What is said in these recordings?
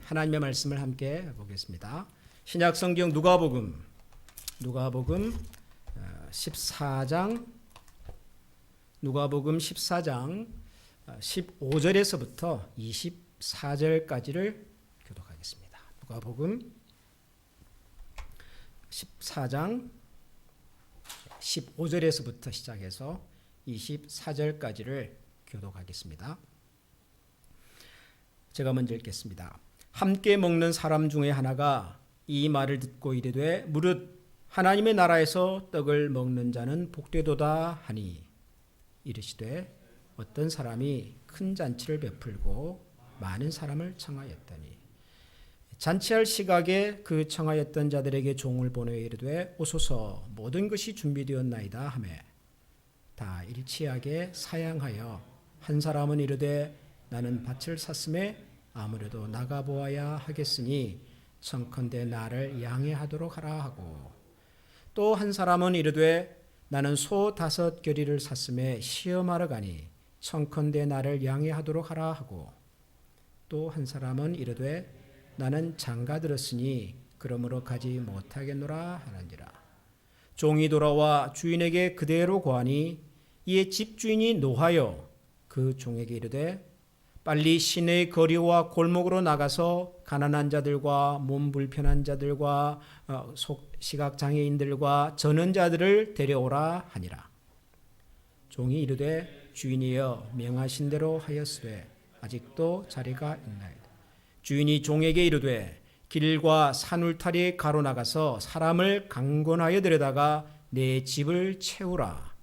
하나님의 말씀을 함께 보겠습니다. 신약 성경 누가복음 14장 15절에서부터 24절까지를 교독하겠습니다. 누가복음 14장 15절에서부터 시작해서 24절까지를 교독하겠습니다. 제가 먼저 읽겠습니다. 함께 먹는 사람 중에 하나가 이 말을 듣고 이르되 무릇 하나님의 나라에서 떡을 먹는 자는 복되도다 하니 이르시되 어떤 사람이 큰 잔치를 베풀고 많은 사람을 청하였더니 잔치할 시각에 그 청하였던 자들에게 종을 보내어 이르되 오소서 모든 것이 준비되었나이다 하매 다 일치하게 사양하여 한 사람은 이르되 나는 밭을 샀음에 아무래도 나가보아야 하겠으니 청컨대 나를 양해하도록 하라 하고 또 한 사람은 이르되 나는 소 5겨리를 샀음에 시험하러 가니 청컨대 나를 양해하도록 하라 하고 또 한 사람은 이르되 나는 장가 들었으니 그러므로 가지 못하겠노라 하는지라. 종이 돌아와 주인에게 그대로 고하니 이에 집주인이 노하여 그 종에게 이르되 빨리 시내의 거리와 골목으로 나가서 가난한 자들과 몸 불편한 자들과 시각장애인들과 전원자들을 데려오라 하니라. 종이 이르되 주인이여 명하신 대로 하였으되 아직도 자리가 있나이다. 주인이 종에게 이르되 길과 산울타리에 가로나가서 사람을 강권하여 데려다가 내 집을 채우라.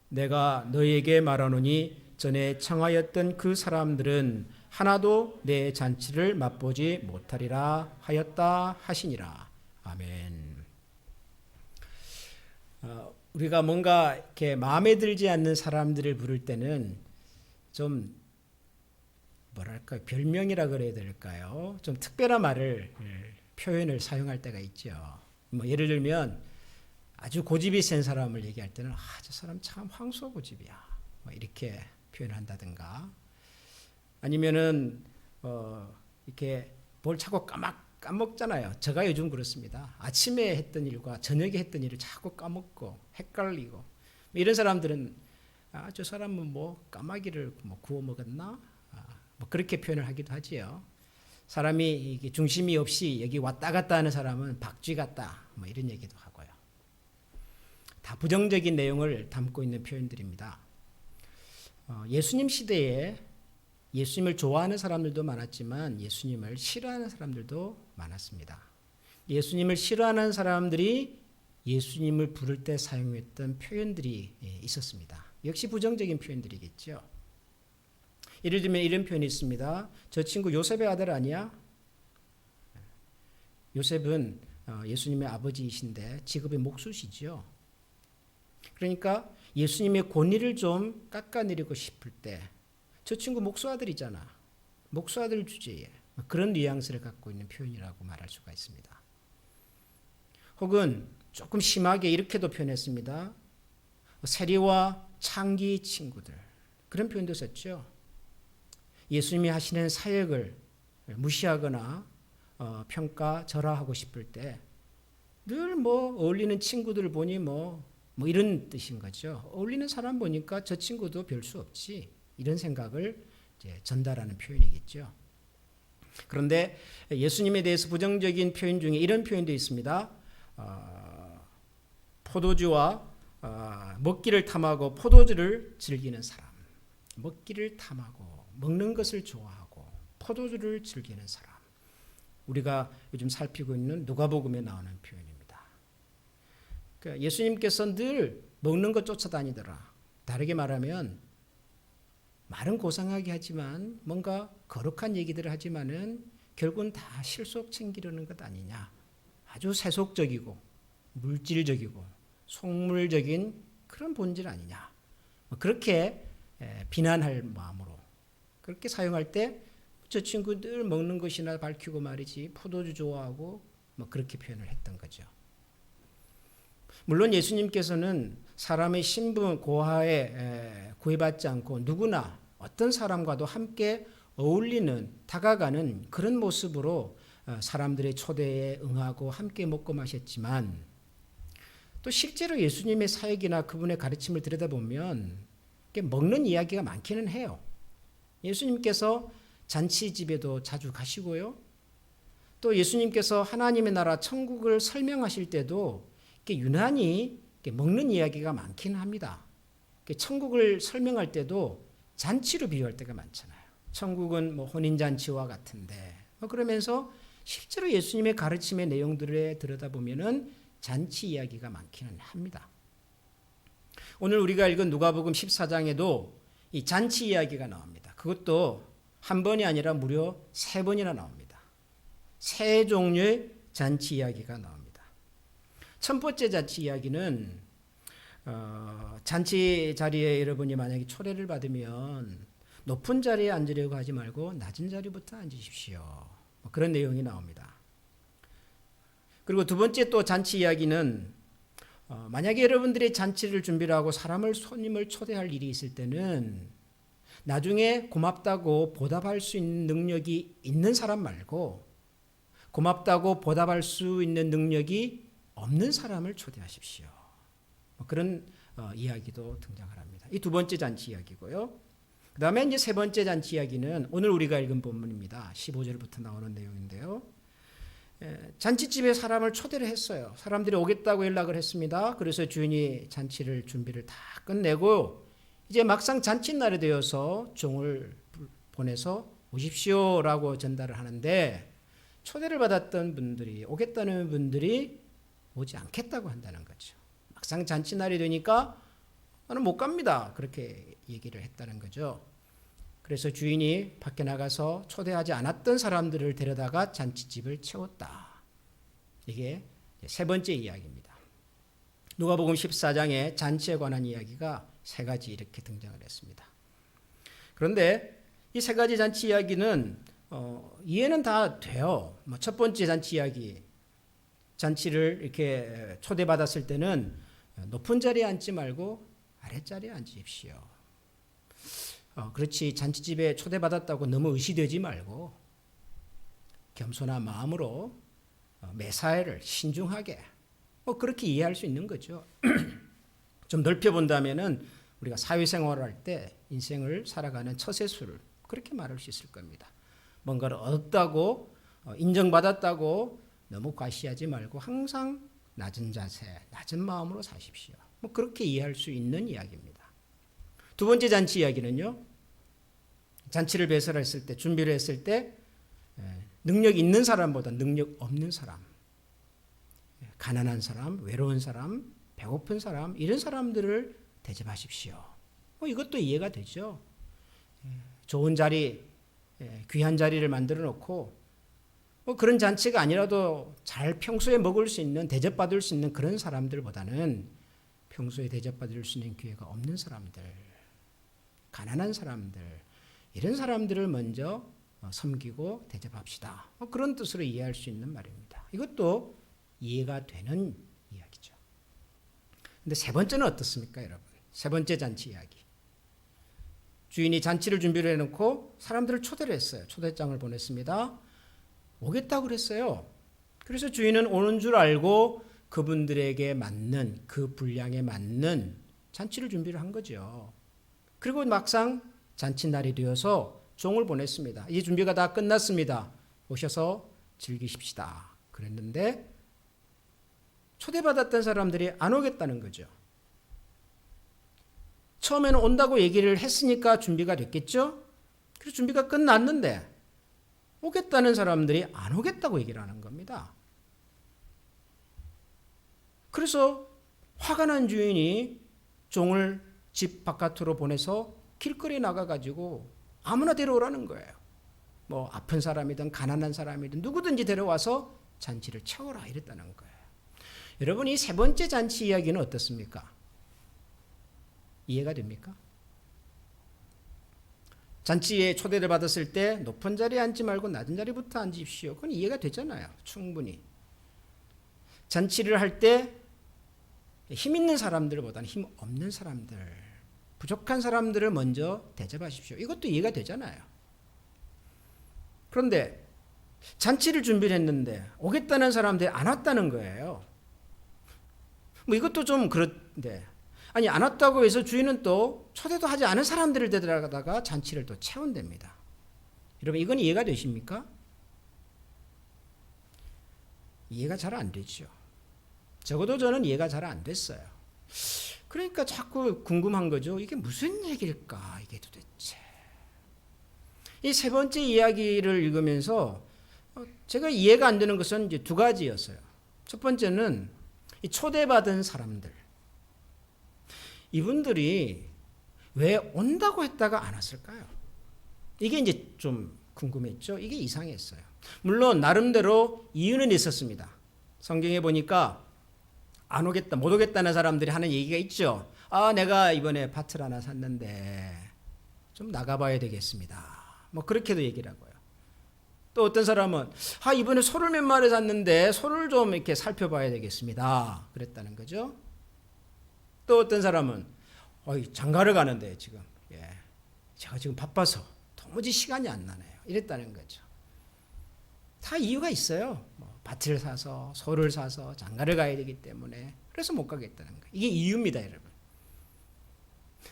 내가 너에게 말하노니 전에 청하였던 그 사람들은 하나도 내 잔치를 맛보지 못하리라 하였다 하시니라. 아멘. 우리가 뭔가 이렇게 마음에 들지 않는 사람들을 부를 때는 좀 뭐랄까 별명이라 그래야 될까요? 좀 특별한 말을 표현을 사용할 때가 있죠. 뭐 예를 들면 아주 고집이 센 사람을 얘기할 때는 저 사람 참 황소고집이야. 뭐 이렇게 표현을 한다든가 아니면은 이렇게 뭘 자꾸 까먹잖아요. 제가 요즘 그렇습니다. 아침에 했던 일과 저녁에 했던 일을 자꾸 까먹고 헷갈리고 이런 사람들은 저 사람은 뭐 까마귀를 뭐 구워 먹었나? 뭐 그렇게 표현을 하기도 하지요. 사람이 이게 중심이 없이 여기 왔다 갔다 하는 사람은 박쥐 같다. 뭐 이런 얘기도 하고요. 다 부정적인 내용을 담고 있는 표현들입니다. 예수님 시대에 예수님을 좋아하는 사람들도 많았지만 예수님을 싫어하는 사람들도 많았습니다. 예수님을 싫어하는 사람들이 예수님을 부를 때 사용했던 표현들이 있었습니다. 역시 부정적인 표현들이겠죠. 예를 들면 이런 표현이 있습니다. 저 친구 요셉의 아들 아니야? 요셉은 예수님의 아버지이신데 직업이 목수시죠. 그러니까 예수님의 권위를 좀 깎아내리고 싶을 때 저 친구 목수 아들이잖아. 목수 아들 주제에 그런 뉘앙스를 갖고 있는 표현이라고 말할 수가 있습니다. 혹은 조금 심하게 이렇게도 표현했습니다. 세리와 창기 친구들 그런 표현도 썼죠. 예수님이 하시는 사역을 무시하거나 평가절하하고 싶을 때 늘 뭐 어울리는 친구들 보니 뭐 이런 뜻인 거죠. 어울리는 사람 보니까 저 친구도 별 수 없지 이런 생각을 이제 전달하는 표현이겠죠. 그런데 예수님에 대해서 부정적인 표현 중에 이런 표현도 있습니다. 포도주와 먹기를 탐하고 포도주를 즐기는 사람. 먹기를 탐하고 먹는 것을 좋아하고 포도주를 즐기는 사람. 우리가 요즘 살피고 있는 누가복음에 나오는 표현입니다. 그러니까 예수님께서 늘 먹는 것 쫓아다니더라. 다르게 말하면 말은 고상하게 하지만 뭔가 거룩한 얘기들을 하지만은 결국은 다 실속 챙기려는 것 아니냐. 아주 세속적이고 물질적이고 속물적인 그런 본질 아니냐. 그렇게 비난할 마음으로 그렇게 사용할 때 저 친구 늘 먹는 것이나 밝히고 말이지 포도주 좋아하고 뭐 그렇게 표현을 했던 거죠. 물론 예수님께서는 사람의 신분 고하에 구애받지 않고 누구나 어떤 사람과도 함께 어울리는, 다가가는 그런 모습으로 사람들의 초대에 응하고 함께 먹고 마셨지만, 또 실제로 예수님의 사역이나 그분의 가르침을 들여다보면 먹는 이야기가 많기는 해요. 예수님께서 잔치집에도 자주 가시고요. 또 예수님께서 하나님의 나라 천국을 설명하실 때도 유난히 먹는 이야기가 많기는 합니다. 천국을 설명할 때도 잔치로 비유할 때가 많잖아요. 천국은 뭐 혼인잔치와 같은데, 그러면서 실제로 예수님의 가르침의 내용들에 들여다보면은 잔치 이야기가 많기는 합니다. 오늘 우리가 읽은 누가복음 14장에도 이 잔치 이야기가 나옵니다. 그것도 한 번이 아니라 무려 3번이나 나옵니다. 3종류의 잔치 이야기가 나옵니다. 첫 번째 잔치 이야기는 잔치 자리에 여러분이 만약에 초대를 받으면 높은 자리에 앉으려고 하지 말고 낮은 자리부터 앉으십시오. 그런 내용이 나옵니다. 그리고 두 번째 또 잔치 이야기는 만약에 여러분들이 잔치를 준비를 하고 손님을 초대할 일이 있을 때는 나중에 고맙다고 보답할 수 있는 능력이 있는 사람 말고 고맙다고 보답할 수 있는 능력이 없는 사람을 초대하십시오. 그런 이야기도 등장을 합니다. 이 두 번째 잔치 이야기고요. 그 다음에 이제 세 번째 잔치 이야기는 오늘 우리가 읽은 본문입니다. 15절부터 나오는 내용인데요. 잔치집에 사람을 초대를 했어요. 사람들이 오겠다고 연락을 했습니다. 그래서 주인이 잔치를 준비를 다 끝내고 이제 막상 잔칫날이 되어서 종을 보내서 오십시오라고 전달을 하는데 초대를 받았던 분들이, 오겠다는 분들이 오지 않겠다고 한다는 거죠. 막상 잔칫날이 되니까 나는 못 갑니다. 그렇게 얘기를 했다는 거죠. 그래서 주인이 밖에 나가서 초대하지 않았던 사람들을 데려다가 잔치집을 채웠다. 이게 세 번째 이야기입니다. 누가복음 14장에 잔치에 관한 이야기가 3가지 이렇게 등장을 했습니다. 그런데 이 3가지 잔치 이야기는 이해는 다 돼요. 첫 번째 잔치 이야기, 잔치를 이렇게 초대받았을 때는 높은 자리에 앉지 말고 아랫자리에 앉으십시오. 그렇지, 잔치집에 초대받았다고 너무 의시되지 말고 겸손한 마음으로 매사에를 신중하게 그렇게 이해할 수 있는 거죠. 좀 넓혀본다면은 우리가 사회생활을 할 때 인생을 살아가는 처세술을 그렇게 말할 수 있을 겁니다. 뭔가를 얻었다고 인정받았다고 너무 과시하지 말고 항상 낮은 자세, 낮은 마음으로 사십시오. 그렇게 이해할 수 있는 이야기입니다. 두 번째 잔치 이야기는요. 잔치를 배설했을 때, 준비를 했을 때 능력 있는 사람보다 능력 없는 사람, 가난한 사람, 외로운 사람, 배고픈 사람, 이런 사람들을 대접하십시오. 이것도 이해가 되죠. 좋은 자리, 귀한 자리를 만들어 놓고 그런 잔치가 아니라도 잘 평소에 먹을 수 있는, 대접받을 수 있는 그런 사람들보다는 평소에 대접받을 수 있는 기회가 없는 사람들, 가난한 사람들, 이런 사람들을 먼저 섬기고 대접합시다. 그런 뜻으로 이해할 수 있는 말입니다. 이것도 이해가 되는 이야기죠. 근데 세 번째는 어떻습니까, 여러분? 세 번째 잔치 이야기. 주인이 잔치를 준비를 해놓고 사람들을 초대를 했어요. 초대장을 보냈습니다. 오겠다고 그랬어요. 그래서 주인은 오는 줄 알고 그분들에게 맞는, 그 분량에 맞는 잔치를 준비를 한 거죠. 그리고 막상 잔칫날이 되어서 종을 보냈습니다. 이 준비가 다 끝났습니다. 오셔서 즐기십시다. 그랬는데 초대받았던 사람들이 안 오겠다는 거죠. 처음에는 온다고 얘기를 했으니까 준비가 됐겠죠? 그래서 준비가 끝났는데 오겠다는 사람들이 안 오겠다고 얘기를 하는 겁니다. 그래서 화가 난 주인이 종을 집 바깥으로 보내서 길거리에 나가가지고 아무나 데려오라는 거예요. 뭐 아픈 사람이든 가난한 사람이든 누구든지 데려와서 잔치를 채워라 이랬다는 거예요. 여러분, 이 세 번째 잔치 이야기는 어떻습니까? 이해가 됩니까? 잔치에 초대를 받았을 때 높은 자리에 앉지 말고 낮은 자리부터 앉으십시오. 그건 이해가 되잖아요. 충분히. 잔치를 할 때 힘 있는 사람들보다는 힘 없는 사람들, 부족한 사람들을 먼저 대접하십시오. 이것도 이해가 되잖아요. 그런데 잔치를 준비를 했는데 오겠다는 사람들이 안 왔다는 거예요. 뭐 이것도 좀 그런데 아니 안 왔다고 해서 주인은 또 초대도 하지 않은 사람들을 데려다가 잔치를 또 채운답니다. 여러분 이건 이해가 되십니까? 이해가 잘 안 되죠. 적어도 저는 이해가 잘 안 됐어요. 그러니까 자꾸 궁금한 거죠. 이게 무슨 얘기일까 이게 도대체. 이 세 번째 이야기를 읽으면서 제가 이해가 안 되는 것은 이제 두 가지였어요. 첫 번째는 이 초대받은 사람들. 이분들이 왜 온다고 했다가 안 왔을까요? 이게 이제 좀 궁금했죠. 이게 이상했어요. 물론 나름대로 이유는 있었습니다. 성경에 보니까 안 오겠다, 못 오겠다는 사람들이 하는 얘기가 있죠. 아, 내가 이번에 밭을 하나 샀는데 좀 나가봐야 되겠습니다. 뭐 그렇게도 얘기를 하고요. 또 어떤 사람은 아, 이번에 소를 몇 마리 샀는데 소를 좀 이렇게 살펴봐야 되겠습니다. 그랬다는 거죠. 또 어떤 사람은 장가를 가는데 지금 제가 지금 바빠서 도무지 시간이 안 나네요. 이랬다는 거죠. 다 이유가 있어요. 뭐 밭을 사서 소를 사서 장가를 가야 되기 때문에 그래서 못 가겠다는 거예요. 이게 이유입니다, 여러분.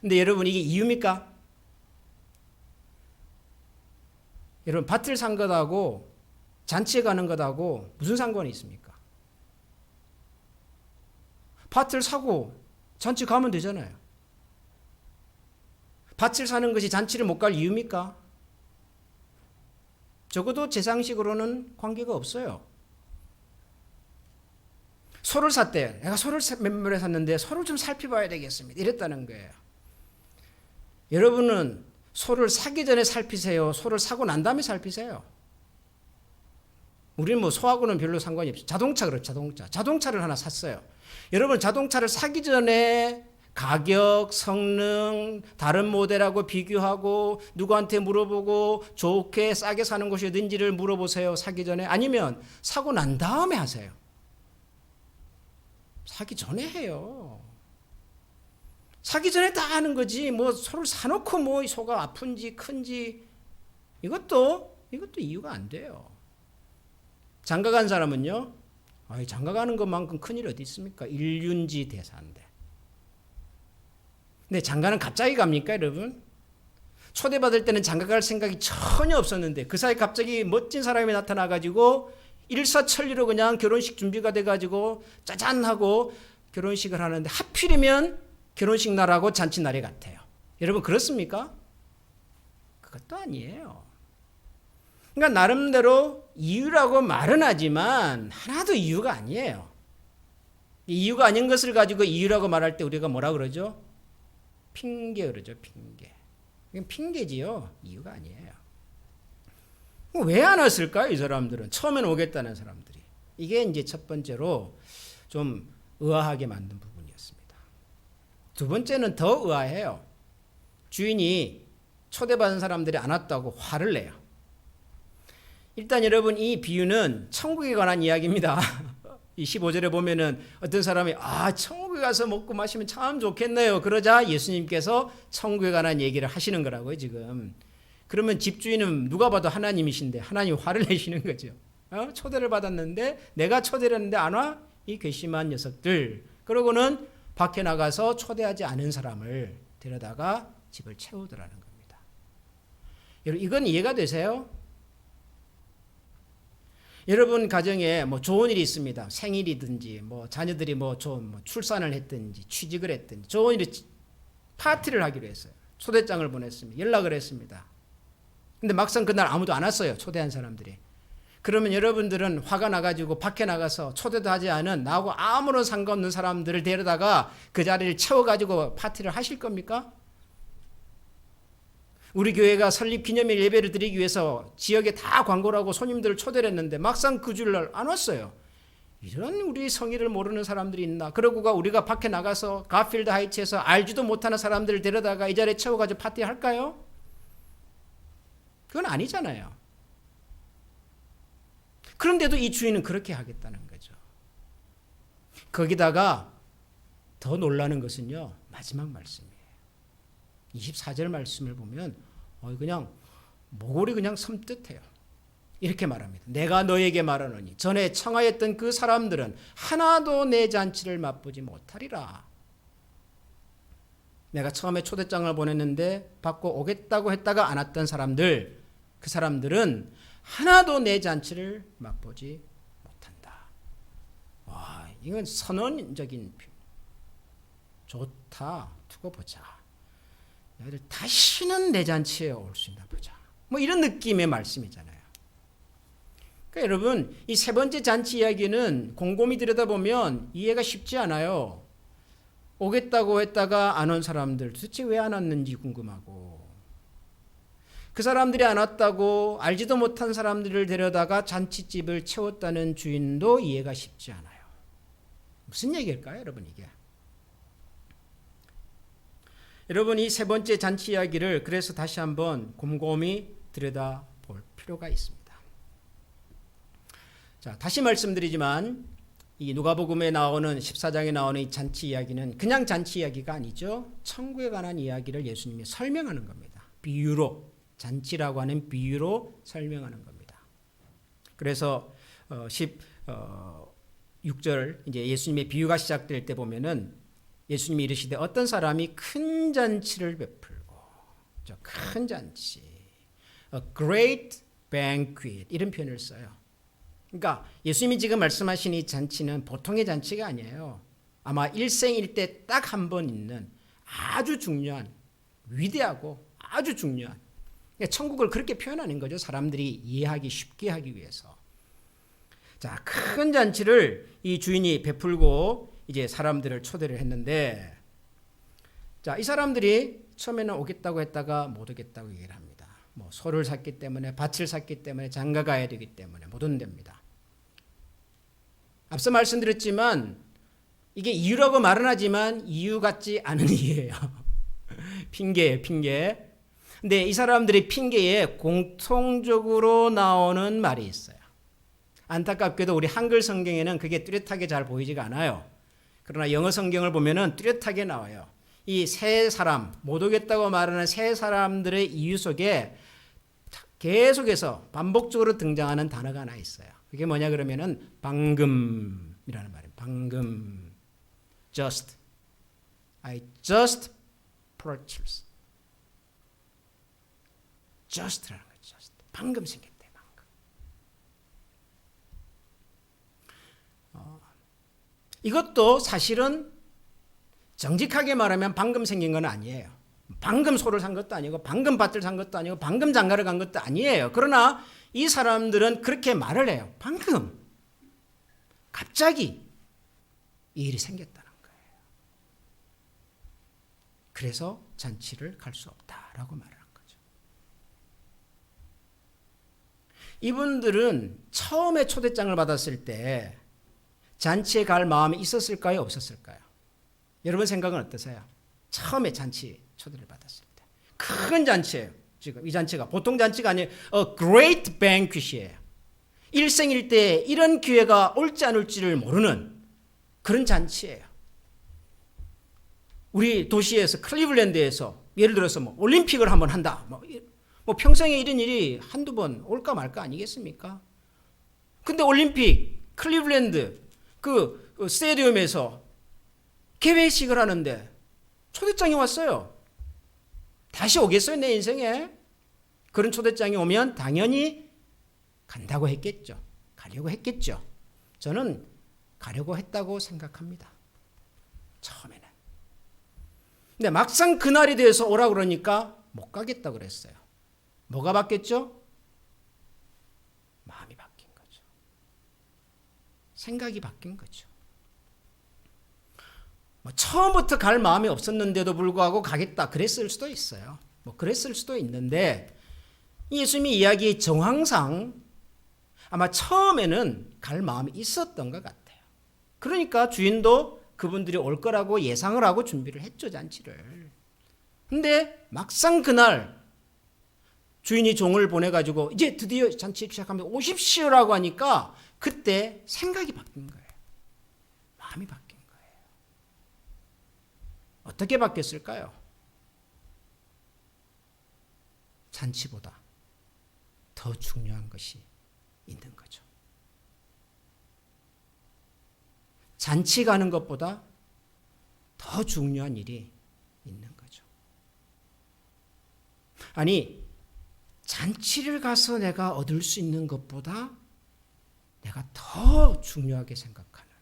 근데 여러분 이게 이유입니까? 여러분 밭을 산 것하고 잔치에 가는 것하고 무슨 상관이 있습니까? 밭을 사고 잔치 가면 되잖아요. 밭을 사는 것이 잔치를 못 갈 이유입니까? 적어도 제 상식으로는 관계가 없어요. 소를 샀대. 내가 소를 몇 마리 샀는데 소를 좀 살펴봐야 되겠습니다. 이랬다는 거예요. 여러분은 소를 사기 전에 살피세요? 소를 사고 난 다음에 살피세요? 우리는 뭐 소하고는 별로 상관이 없어요. 자동차 그렇죠. 자동차를 하나 샀어요. 여러분 자동차를 사기 전에 가격, 성능, 다른 모델하고 비교하고 누구한테 물어보고 좋게 싸게 사는 곳이 어딘지를 물어보세요. 사기 전에. 아니면 사고 난 다음에 하세요. 사기 전에 해요. 사기 전에 다 하는 거지. 뭐 소를 사놓고 뭐 소가 아픈지 큰지 이것도 이유가 안 돼요. 장가 간 사람은요. 장가 가는 것만큼 큰일 어디 있습니까? 일륜지 대사인데. 근데 장가는 갑자기 갑니까, 여러분? 초대받을 때는 장가 갈 생각이 전혀 없었는데 그 사이 갑자기 멋진 사람이 나타나가지고 일사천리로 그냥 결혼식 준비가 돼가지고 짜잔 하고 결혼식을 하는데 하필이면 결혼식 날하고 잔치 날이 같아요. 여러분 그렇습니까? 그것도 아니에요. 그러니까 나름대로 이유라고 말은 하지만 하나도 이유가 아니에요. 이유가 아닌 것을 가지고 이유라고 말할 때 우리가 뭐라 그러죠? 핑계 그러죠. 핑계. 이건 핑계지요. 이유가 아니에요. 왜 안 왔을까요? 이 사람들은. 처음엔 오겠다는 사람들이. 이게 이제 첫 번째로 좀 의아하게 만든 부분이었습니다. 두 번째는 더 의아해요. 주인이 초대받은 사람들이 안 왔다고 화를 내요. 일단 여러분 이 비유는 천국에 관한 이야기입니다. 이 15절에 보면은 어떤 사람이 천국에 가서 먹고 마시면 참 좋겠네요. 그러자 예수님께서 천국에 관한 얘기를 하시는 거라고요, 지금. 그러면 집주인은 누가 봐도 하나님이신데 하나님 화를 내시는 거죠. 초대를 받았는데 내가 초대를 했는데 안 와? 이 괘씸한 녀석들. 그러고는 밖에 나가서 초대하지 않은 사람을 데려다가 집을 채우더라는 겁니다. 여러분 이건 이해가 되세요? 여러분 가정에 뭐 좋은 일이 있습니다. 생일이든지 뭐 자녀들이 뭐 출산을 했든지 취직을 했든지 좋은 일이 파티를 하기로 했어요. 초대장을 보냈습니다. 연락을 했습니다. 근데 막상 그날 아무도 안 왔어요. 초대한 사람들이. 그러면 여러분들은 화가 나가지고 밖에 나가서 초대도 하지 않은 나하고 아무런 상관없는 사람들을 데려다가 그 자리를 채워가지고 파티를 하실 겁니까? 우리 교회가 설립 기념일 예배를 드리기 위해서 지역에 다 광고를 하고 손님들을 초대를 했는데 막상 그 주일날 안 왔어요. 이런 우리 성의를 모르는 사람들이 있나. 그러고가 우리가 밖에 나가서 가필드 하이츠에서 알지도 못하는 사람들을 데려다가 이 자리에 채워가지고 파티 할까요? 그건 아니잖아요. 그런데도 이 주인은 그렇게 하겠다는 거죠. 거기다가 더 놀라는 것은요. 마지막 말씀이에요. 24절 말씀을 보면 그냥 모골이 그냥 섬뜩해요. 이렇게 말합니다. 내가 너에게 말하노니 전에 청하였던 그 사람들은 하나도 내 잔치를 맛보지 못하리라. 내가 처음에 초대장을 보냈는데 받고 오겠다고 했다가 안 왔던 사람들, 그 사람들은 하나도 내 잔치를 맛보지 못한다. 와, 이건 선언적인 표현. 좋다, 두고 보자. 너희들 다시는 내 잔치에 올 수 있나 보자. 뭐 이런 느낌의 말씀이잖아요. 그러니까 여러분, 이 세 번째 잔치 이야기는 곰곰이 들여다보면 이해가 쉽지 않아요. 오겠다고 했다가 안 온 사람들 도대체 왜 안 왔는지 궁금하고, 그 사람들이 안 왔다고 알지도 못한 사람들을 데려다가 잔치집을 채웠다는 주인도 이해가 쉽지 않아요. 무슨 얘기일까요, 여러분 이게? 여러분, 이 세 번째 잔치 이야기를 그래서 다시 한번 곰곰이 들여다볼 필요가 있습니다. 자, 다시 말씀드리지만 이 누가복음에 나오는 14장에 나오는 이 잔치 이야기는 그냥 잔치 이야기가 아니죠. 천국에 관한 이야기를 예수님이 설명하는 겁니다. 비유로, 잔치라고 하는 비유로 설명하는 겁니다. 그래서 16절 이제 예수님의 비유가 시작될 때 보면은 예수님이 이르시되 어떤 사람이 큰 잔치를 베풀고, 큰 잔치, a great banquet 이런 표현을 써요. 그러니까 예수님이 지금 말씀하신 이 잔치는 보통의 잔치가 아니에요. 아마 일생일 때 딱 한 번 있는 아주 중요한, 위대하고 아주 중요한, 천국을 그렇게 표현하는 거죠. 사람들이 이해하기 쉽게 하기 위해서. 자, 큰 잔치를 이 주인이 베풀고 이제 사람들을 초대를 했는데, 자, 이 사람들이 처음에는 오겠다고 했다가 못 오겠다고 얘기를 합니다. 뭐 소를 샀기 때문에, 밭을 샀기 때문에, 장가 가야 되기 때문에 못 온답니다. 앞서 말씀드렸지만 이게 이유라고 말은 하지만 이유 같지 않은 이유예요. 핑계예요, 핑계. 근데 이 사람들의 핑계에 공통적으로 나오는 말이 있어요. 안타깝게도 우리 한글 성경에는 그게 뚜렷하게 잘 보이지가 않아요. 그러나 영어 성경을 보면은 뚜렷하게 나와요. 이 세 사람, 못 오겠다고 말하는 세 사람들의 이유 속에 계속해서 반복적으로 등장하는 단어가 하나 있어요. 그게 뭐냐 그러면은 방금이라는 말이에요. 방금. just. I just purchased. just라는 거죠. just. 방금 생겼대. 이것도 사실은 정직하게 말하면 방금 생긴 건 아니에요. 방금 소를 산 것도 아니고 방금 밭을 산 것도 아니고 방금 장가를 간 것도 아니에요. 그러나 이 사람들은 그렇게 말을 해요. 방금, 갑자기 이 일이 생겼다는 거예요. 그래서 잔치를 갈 수 없다라고 말을 한 거죠. 이분들은 처음에 초대장을 받았을 때 잔치에 갈 마음이 있었을까요? 없었을까요? 여러분 생각은 어떠세요? 처음에 잔치 초대를 받았을 때. 큰 잔치예요. 지금 이 잔치가 보통 잔치가 아니에요. A great banquet이에요. 일생일대에 이런 기회가 올지 안 올지를 모르는 그런 잔치예요. 우리 도시에서 클리블랜드에서 예를 들어서 뭐 올림픽을 한번 한다. 뭐 평생에 이런 일이 한두 번 올까 말까 아니겠습니까? 근데 올림픽 클리블랜드 그 스테디움에서 개회식을 하는데 초대장이 왔어요. 다시 오겠어요, 내 인생에? 그런 초대장이 오면 당연히 간다고 했겠죠. 가려고 했겠죠. 저는 가려고 했다고 생각합니다. 처음에는. 근데 막상 그날이 돼서 오라 그러니까 못 가겠다고 그랬어요. 뭐가 바뀌었죠? 마음이 바뀐 거죠. 생각이 바뀐 거죠. 뭐 처음부터 갈 마음이 없었는데도 불구하고 가겠다 그랬을 수도 있어요. 뭐 그랬을 수도 있는데 예수님이 이야기의 정황상 아마 처음에는 갈 마음이 있었던 것 같아요. 그러니까 주인도 그분들이 올 거라고 예상을 하고 준비를 했죠, 잔치를. 근데 막상 그날 주인이 종을 보내가지고 이제 드디어 잔치 시작합니다. 오십시오라고 하니까 그때 생각이 바뀐 거예요. 마음이 바뀐 거예요. 어떻게 바뀌었을까요? 잔치보다 더 중요한 것이 있는 거죠. 잔치 가는 것보다 더 중요한 일이 있는 거죠. 아니, 잔치를 가서 내가 얻을 수 있는 것보다 내가 더 중요하게 생각하는,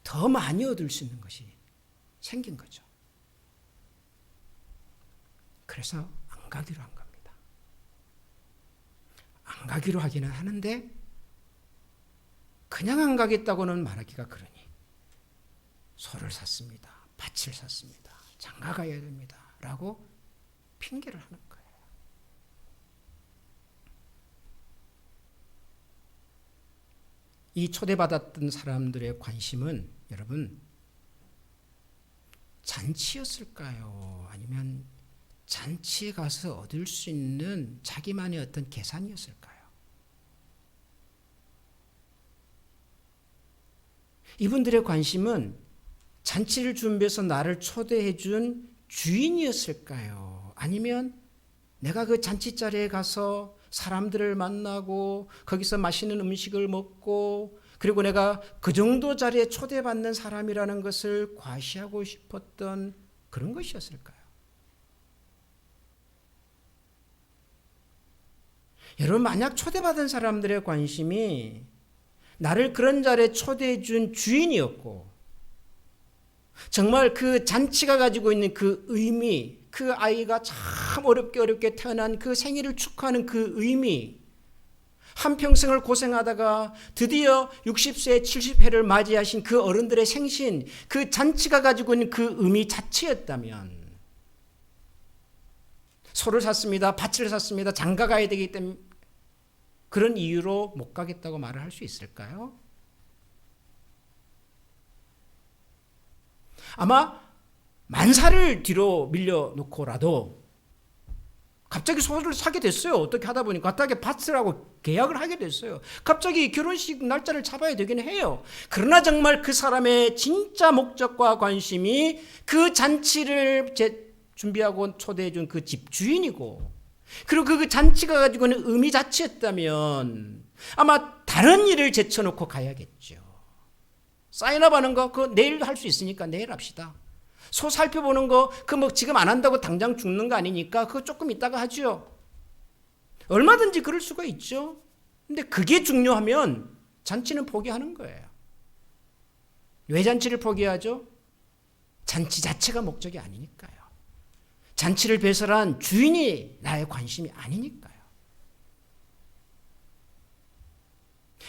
더 많이 얻을 수 있는 것이 생긴 거죠. 그래서 안 가기로 한 겁니다. 안 가기로 하기는 하는데 그냥 안 가겠다고는 말하기가 그러니 소를 샀습니다. 밭을 샀습니다. 장가 가야 됩니다. 라고 핑계를 하는 거예요. 이 초대받았던 사람들의 관심은 여러분 잔치였을까요? 아니면 잔치에 가서 얻을 수 있는 자기만의 어떤 계산이었을까요? 이분들의 관심은 잔치를 준비해서 나를 초대해 준 주인이었을까요? 아니면 내가 그 잔치 자리에 가서 사람들을 만나고 거기서 맛있는 음식을 먹고 그리고 내가 그 정도 자리에 초대받는 사람이라는 것을 과시하고 싶었던 그런 것이었을까요? 여러분, 만약 초대받은 사람들의 관심이 나를 그런 자리에 초대해 준 주인이었고 정말 그 잔치가 가지고 있는 그 의미, 그 아이가 참 어렵게 태어난 그 생일을 축하하는 그 의미, 한평생을 고생하다가 드디어 60세, 70회를 맞이하신 그 어른들의 생신, 그 잔치가 가지고 있는 그 의미 자체였다면 소를 샀습니다. 밭을 샀습니다. 장가 가야 되기 때문에 그런 이유로 못 가겠다고 말을 할 수 있을까요? 아마 만사를 뒤로 밀려놓고라도 갑자기 소를 사게 됐어요. 어떻게 하다 보니까 갑자기 밭을 하고 계약을 하게 됐어요. 갑자기 결혼식 날짜를 잡아야 되긴 해요. 그러나 정말 그 사람의 진짜 목적과 관심이 그 잔치를 준비하고 초대해 준 그 집주인이고 그리고 그 잔치가 가지고 있는 의미 자체였다면 아마 다른 일을 제쳐놓고 가야겠죠. 사인업 하는 거 그거 내일 할 수 있으니까 내일 합시다. 소 살펴보는 거 그거 뭐 지금 안 한다고 당장 죽는 거 아니니까 그거 조금 이따가 하죠. 얼마든지 그럴 수가 있죠. 근데 그게 중요하면 잔치는 포기하는 거예요. 왜 잔치를 포기하죠? 잔치 자체가 목적이 아니니까요. 잔치를 배설한 주인이 나의 관심이 아니니까요.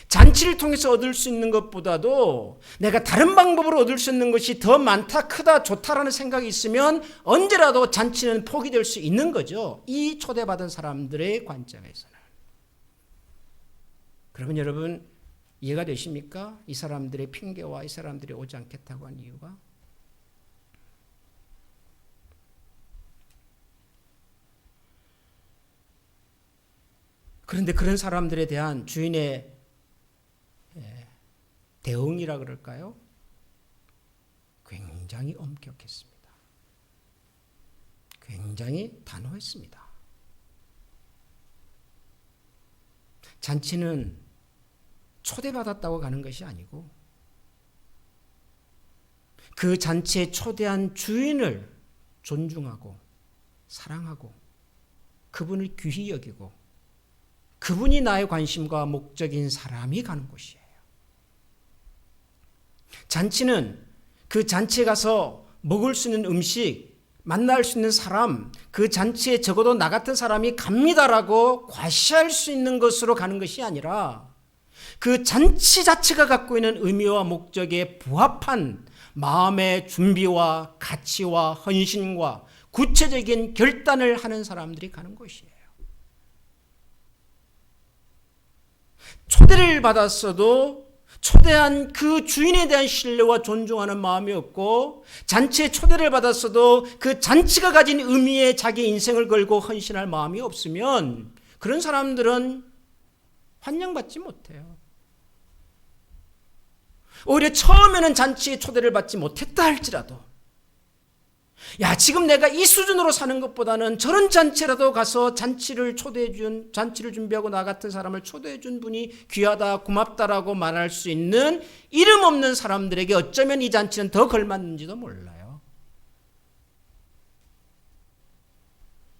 잔치를 통해서 얻을 수 있는 것보다도 내가 다른 방법으로 얻을 수 있는 것이 더 많다, 크다, 좋다라는 생각이 있으면 언제라도 잔치는 포기될 수 있는 거죠. 이 초대받은 사람들의 관점에서는. 그러면 여러분 이해가 되십니까? 이 사람들의 핑계와 이 사람들이 오지 않겠다고 한 이유가? 그런데 그런 사람들에 대한 주인의 대응이라 그럴까요? 굉장히 엄격했습니다. 굉장히 단호했습니다. 잔치는 초대받았다고 가는 것이 아니고 그 잔치에 초대한 주인을 존중하고 사랑하고 그분을 귀히 여기고 그분이 나의 관심과 목적인 사람이 가는 곳이에요. 잔치는 그 잔치에 가서 먹을 수 있는 음식, 만날 수 있는 사람, 그 잔치에 적어도 나 같은 사람이 갑니다라고 과시할 수 있는 것으로 가는 것이 아니라 그 잔치 자체가 갖고 있는 의미와 목적에 부합한 마음의 준비와 가치와 헌신과 구체적인 결단을 하는 사람들이 가는 곳이에요. 초대를 받았어도 초대한 그 주인에 대한 신뢰와 존중하는 마음이 없고 잔치에 초대를 받았어도 그 잔치가 가진 의미에 자기 인생을 걸고 헌신할 마음이 없으면 그런 사람들은 환영받지 못해요. 오히려 처음에는 잔치에 초대를 받지 못했다 할지라도 야, 지금 내가 이 수준으로 사는 것보다는 저런 잔치라도 가서 잔치를 준비하고 나 같은 사람을 초대해 준 분이 귀하다, 고맙다라고 말할 수 있는 이름 없는 사람들에게 어쩌면 이 잔치는 더 걸맞는지도 몰라요.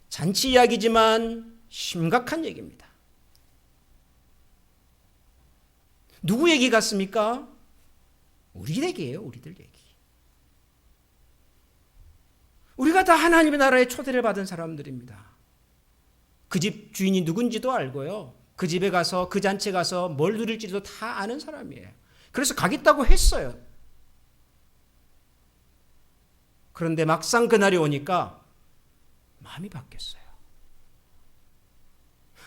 잔치 이야기지만 심각한 얘기입니다. 누구 얘기 같습니까? 우리 얘기예요, 우리들 얘기. 우리가 다 하나님의 나라에 초대를 받은 사람들입니다. 그 집 주인이 누군지도 알고요. 그 집에 가서 그 잔치에 가서 뭘 누릴지도 다 아는 사람이에요. 그래서 가겠다고 했어요. 그런데 막상 그날이 오니까 마음이 바뀌었어요.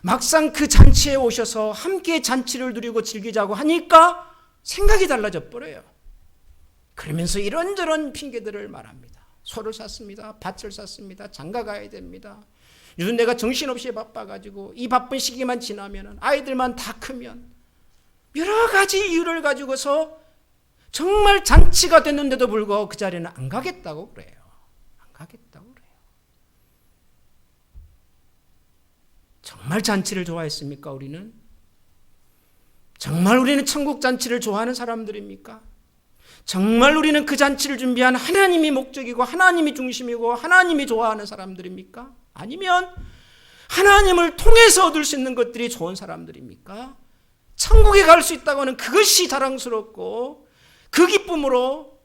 막상 그 잔치에 오셔서 함께 잔치를 누리고 즐기자고 하니까 생각이 달라져 버려요. 그러면서 이런저런 핑계들을 말합니다. 소를 샀습니다. 밭을 샀습니다. 장가 가야 됩니다. 요즘 내가 정신없이 바빠가지고 이 바쁜 시기만 지나면 아이들만 다 크면 여러 가지 이유를 가지고서 정말 잔치가 됐는데도 불구하고 그 자리는 안 가겠다고 그래요. 안 가겠다고 그래요. 정말 잔치를 좋아했습니까, 우리는? 정말 우리는 천국 잔치를 좋아하는 사람들입니까? 정말 우리는 그 잔치를 준비한 하나님이 목적이고 하나님이 중심이고 하나님이 좋아하는 사람들입니까? 아니면 하나님을 통해서 얻을 수 있는 것들이 좋은 사람들입니까? 천국에 갈 수 있다고 하는 그것이 자랑스럽고 그 기쁨으로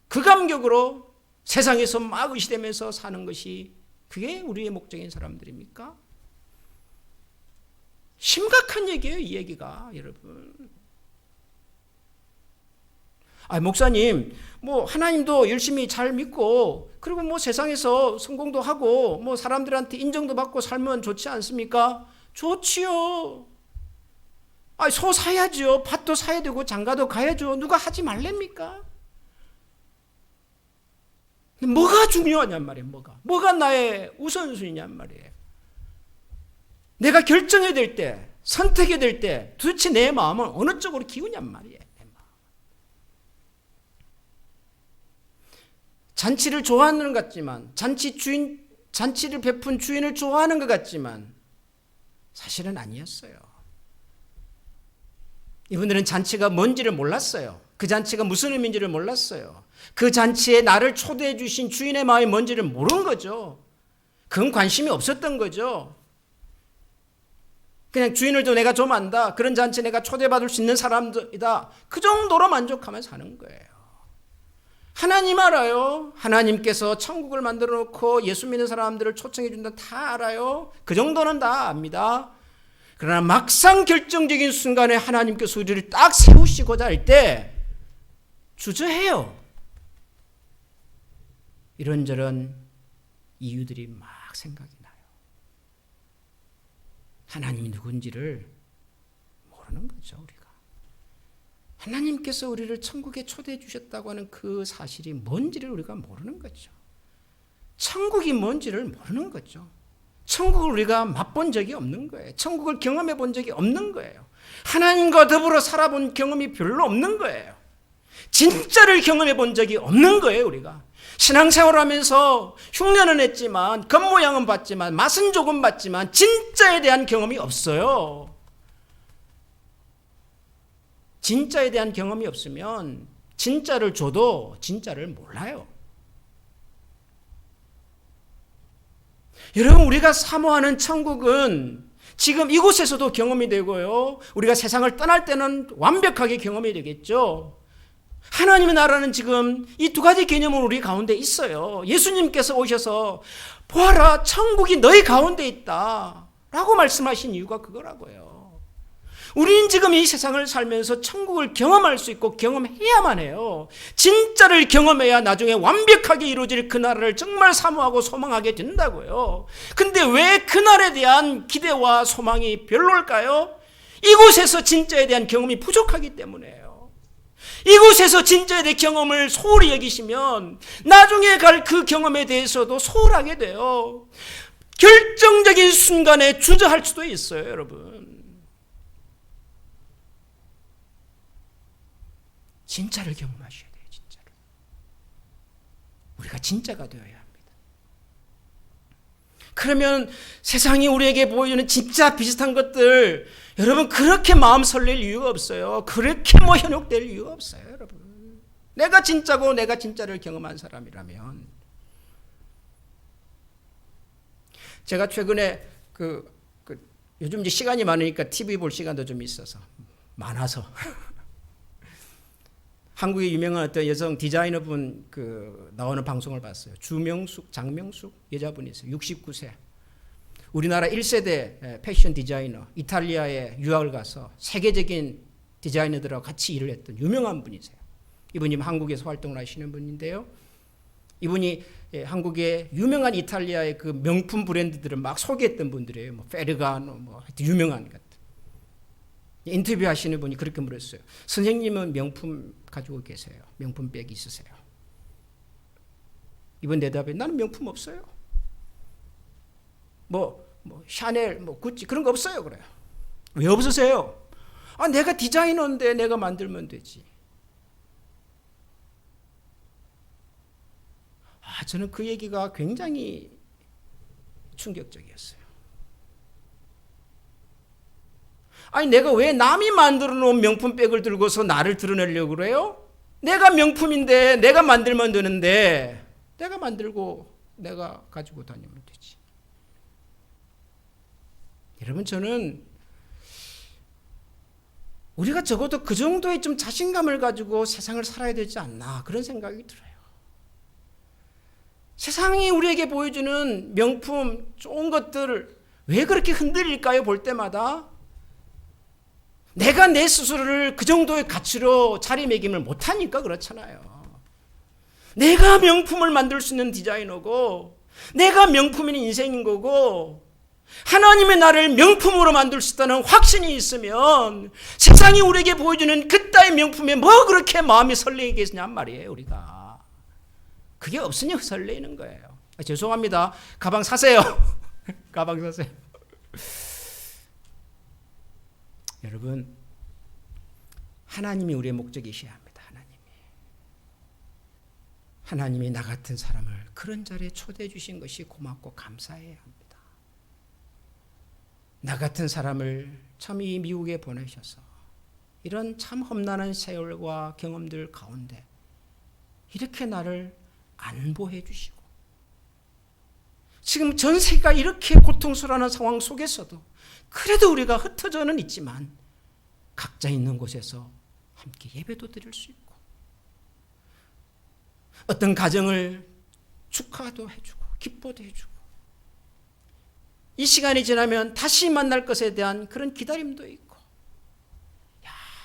그 감격으로 세상에서 막 의시되면서 사는 것이 그게 우리의 목적인 사람들입니까? 심각한 얘기예요, 이 얘기가, 여러분. 목사님, 하나님도 열심히 잘 믿고, 그리고 세상에서 성공도 하고, 사람들한테 인정도 받고 살면 좋지 않습니까? 좋지요. 소 사야죠. 밭도 사야 되고, 장가도 가야죠. 누가 하지 말랍니까? 뭐가 중요하냔 말이에요, 뭐가 나의 우선순위냔 말이에요. 내가 결정해야 될 때, 선택해야 될 때, 도대체 내 마음은 어느 쪽으로 기우냔 말이에요. 잔치를 좋아하는 것 같지만, 잔치를 베푼 주인을 좋아하는 것 같지만, 사실은 아니었어요. 이분들은 잔치가 뭔지를 몰랐어요. 그 잔치가 무슨 의미인지를 몰랐어요. 그 잔치에 나를 초대해 주신 주인의 마음이 뭔지를 모르는 거죠. 그건 관심이 없었던 거죠. 그냥 주인을 내가 좀 안다. 그런 잔치에 내가 초대받을 수 있는 사람이다. 그 정도로 만족하며 사는 거예요. 하나님 알아요. 하나님께서 천국을 만들어 놓고 예수 믿는 사람들을 초청해 준다 다 알아요. 그 정도는 다 압니다. 그러나 막상 결정적인 순간에 하나님께서 우리를 딱 세우시고자 할 때 주저해요. 이런저런 이유들이 막 생각이 나요. 하나님이 누군지를 모르는 거죠, 우리가. 하나님께서 우리를 천국에 초대해 주셨다고 하는 그 사실이 뭔지를 우리가 모르는 거죠. 천국이 뭔지를 모르는 거죠. 천국을 우리가 맛본 적이 없는 거예요. 천국을 경험해 본 적이 없는 거예요. 하나님과 더불어 살아본 경험이 별로 없는 거예요. 진짜를 경험해 본 적이 없는 거예요, 우리가. 신앙생활을 하면서 흉내는 했지만, 겉모양은 봤지만, 맛은 조금 봤지만, 진짜에 대한 경험이 없어요. 진짜에 대한 경험이 없으면 진짜를 줘도 진짜를 몰라요. 여러분, 우리가 사모하는 천국은 지금 이곳에서도 경험이 되고요. 우리가 세상을 떠날 때는 완벽하게 경험이 되겠죠. 하나님의 나라는 지금 이 두 가지 개념은 우리 가운데 있어요. 예수님께서 오셔서 보아라, 천국이 너희 가운데 있다 라고 말씀하신 이유가 그거라고요. 우리는 지금 이 세상을 살면서 천국을 경험할 수 있고 경험해야만 해요. 진짜를 경험해야 나중에 완벽하게 이루어질 그 나라를 정말 사모하고 소망하게 된다고요. 근데 왜 그날에 대한 기대와 소망이 별로일까요? 이곳에서 진짜에 대한 경험이 부족하기 때문에요. 이곳에서 진짜에 대한 경험을 소홀히 여기시면 나중에 갈 그 경험에 대해서도 소홀하게 돼요. 결정적인 순간에 주저할 수도 있어요, 여러분. 진짜를 경험하셔야 돼요, 진짜를. 우리가 진짜가 되어야 합니다. 그러면 세상이 우리에게 보여주는 진짜 비슷한 것들, 여러분 그렇게 마음 설렐 이유가 없어요. 그렇게 현혹될 이유가 없어요, 여러분. 내가 진짜고 내가 진짜를 경험한 사람이라면. 제가 최근에 요즘 이제 시간이 많으니까 TV 볼 시간도 좀 있어서 많아서 한국의 유명한 어떤 여성 디자이너분 나오는 방송을 봤어요. 장명숙 여자분이세요. 69세. 우리나라 1세대 패션 디자이너, 이탈리아에 유학을 가서 세계적인 디자이너들하고 같이 일을 했던 유명한 분이세요. 이분이 한국에서 활동을 하시는 분인데요. 이분이 한국의 유명한 이탈리아의 그 명품 브랜드들을 막 소개했던 분들이에요. 뭐 페르가노, 유명한 것. 인터뷰하시는 분이 그렇게 물었어요. 선생님은 명품 가지고 계세요? 명품 백이 있으세요? 이번 대답에 나는 명품 없어요. 샤넬, 구찌 그런 거 없어요. 그래요. 왜 없으세요? 내가 디자이너인데 내가 만들면 되지. 저는 그 얘기가 굉장히 충격적이었어요. 내가 왜 남이 만들어 놓은 명품백을 들고서 나를 드러내려고 그래요? 내가 명품인데 내가 만들면 되는데 내가 만들고 내가 가지고 다니면 되지. 여러분, 저는 우리가 적어도 그 정도의 좀 자신감을 가지고 세상을 살아야 되지 않나 그런 생각이 들어요. 세상이 우리에게 보여주는 명품 좋은 것들을 왜 그렇게 흔들릴까요? 볼 때마다 내가 내 스스로를 그 정도의 가치로 자리매김을 못하니까 그렇잖아요. 내가 명품을 만들 수 있는 디자이너고 내가 명품인 인생인 거고 하나님의 나를 명품으로 만들 수 있다는 확신이 있으면 세상이 우리에게 보여주는 그따위 명품에 뭐 그렇게 마음이 설레겠느냐 말이에요. 우리가 그게 없으니 설레이는 거예요. 죄송합니다. 가방 사세요. 가방 사세요. 여러분, 하나님이 우리의 목적이셔야 합니다. 하나님이 나 같은 사람을 그런 자리에 초대해 주신 것이 고맙고 감사해야 합니다. 나 같은 사람을 참 이 미국에 보내셔서 이런 참 험난한 세월과 경험들 가운데 이렇게 나를 안보해 주시고 지금 전 세계가 이렇게 고통스러운 상황 속에서도 그래도 우리가 흩어져는 있지만 각자 있는 곳에서 함께 예배도 드릴 수 있고 어떤 가정을 축하도 해주고 기뻐도 해주고 이 시간이 지나면 다시 만날 것에 대한 그런 기다림도 있고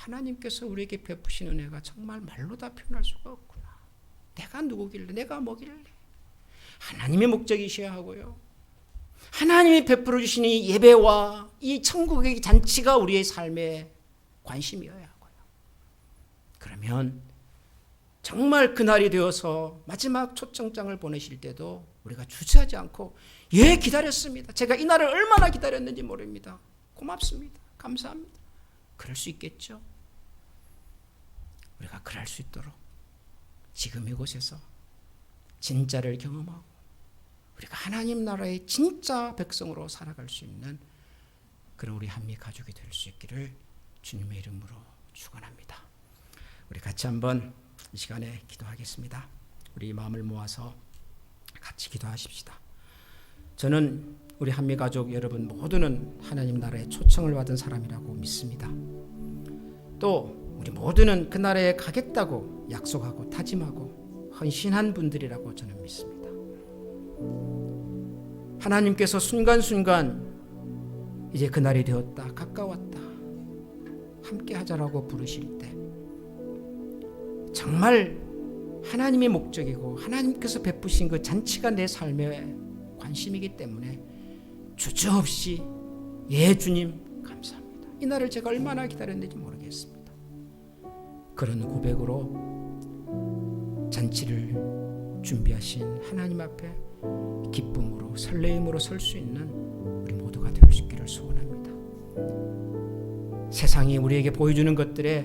하나님께서 우리에게 베푸신 은혜가 정말 말로 다 표현할 수가 없구나. 내가 누구길래 내가 뭐길래 하나님의 목적이셔야 하고요. 하나님이 베풀어 주신 이 예배와 이 천국의 잔치가 우리의 삶의 관심이어야 하고요. 그러면 정말 그날이 되어서 마지막 초청장을 보내실 때도 우리가 주저하지 않고 기다렸습니다. 제가 이 날을 얼마나 기다렸는지 모릅니다. 고맙습니다. 감사합니다. 그럴 수 있겠죠. 우리가 그럴 수 있도록 지금 이곳에서 진짜를 경험하고 우리가 하나님 나라의 진짜 백성으로 살아갈 수 있는 그런 우리 한미 가족이 될 수 있기를 주님의 이름으로 축원합니다. 우리 같이 한번 이 시간에 기도하겠습니다. 우리 마음을 모아서 같이 기도하십시다. 저는 우리 한미 가족 여러분 모두는 하나님 나라의 초청을 받은 사람이라고 믿습니다. 또 우리 모두는 그 나라에 가겠다고 약속하고 다짐하고 헌신한 분들이라고 저는 믿습니다. 하나님께서 순간순간 이제 그날이 되었다, 가까웠다, 함께 하자라고 부르실 때 정말 하나님의 목적이고 하나님께서 베푸신 그 잔치가 내 삶의 관심이기 때문에 주저없이 주님 감사합니다. 이 날을 제가 얼마나 기다렸는지 모르겠습니다. 그런 고백으로 잔치를 준비하신 하나님 앞에 기쁨으로 설레임으로 설 수 있는 우리 모두가 될 수 있기를 소원합니다. 세상이 우리에게 보여주는 것들에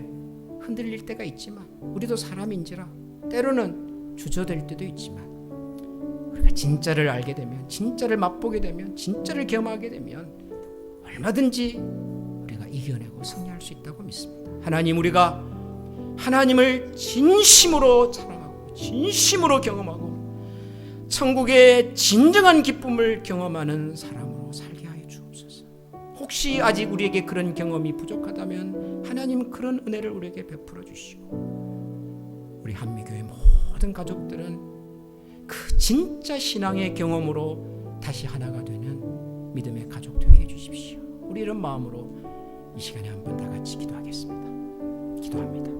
흔들릴 때가 있지만 우리도 사람인지라 때로는 주저될 때도 있지만 우리가 진짜를 알게 되면, 진짜를 맛보게 되면, 진짜를 경험하게 되면 얼마든지 우리가 이겨내고 승리할 수 있다고 믿습니다. 하나님, 우리가 하나님을 진심으로 사랑하고 진심으로 경험하고 천국의 진정한 기쁨을 경험하는 사람으로 살게 하여 주옵소서. 혹시 아직 우리에게 그런 경험이 부족하다면 하나님 그런 은혜를 우리에게 베풀어 주시고, 우리 한미교회 모든 가족들은 그 진짜 신앙의 경험으로 다시 하나가 되는 믿음의 가족 되게 해주십시오. 우리 이런 마음으로 이 시간에 한번 다 같이 기도하겠습니다. 기도합니다.